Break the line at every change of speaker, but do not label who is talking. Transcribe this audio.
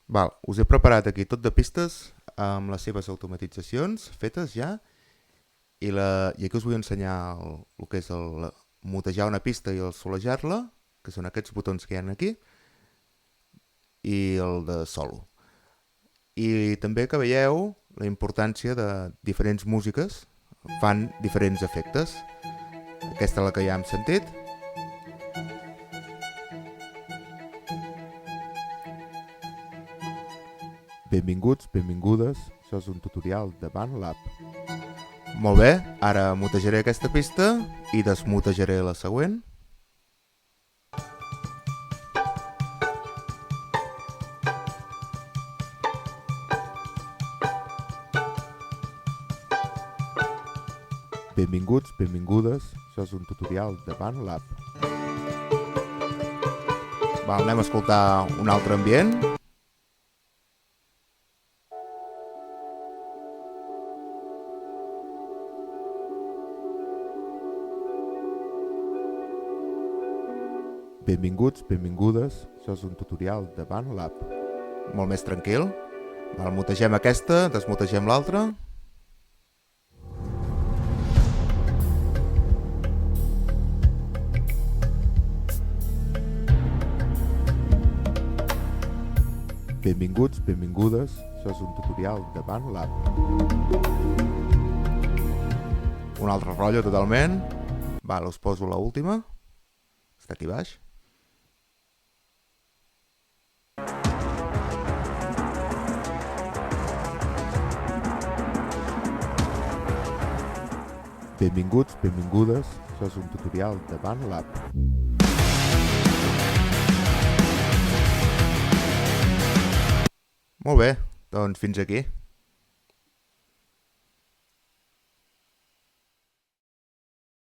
Us he preparat aquí tot de pistes amb les seves automatitzacions fetes ja i aquí us vull ensenyar el que és el mutejar una pista i el solejar-la, que són aquests botons que hi ha aquí, i el de solo. I també que veieu la importància de diferents músiques fan diferents efectes. Aquesta és la que ja hem sentit. Benvinguts, benvingudes, això és un tutorial de BandLab. Molt bé, ara mutejaré aquesta pista i desmutejaré la següent. Benvinguts, benvingudes, això és un tutorial de BandLab. Anem a escoltar un altre ambient. Benvinguts, benvingudes, això és un tutorial de BandLab. Molt més tranquil. Mutegem aquesta, desmutegem l'altra. Benvinguts, benvingudes, això és un tutorial de BandLab. Un altre rotllo totalment. Us poso l'última. Està aquí baix. Benvinguts, benvingudes, això és un tutorial de BandLab. Molt bé, doncs fins aquí.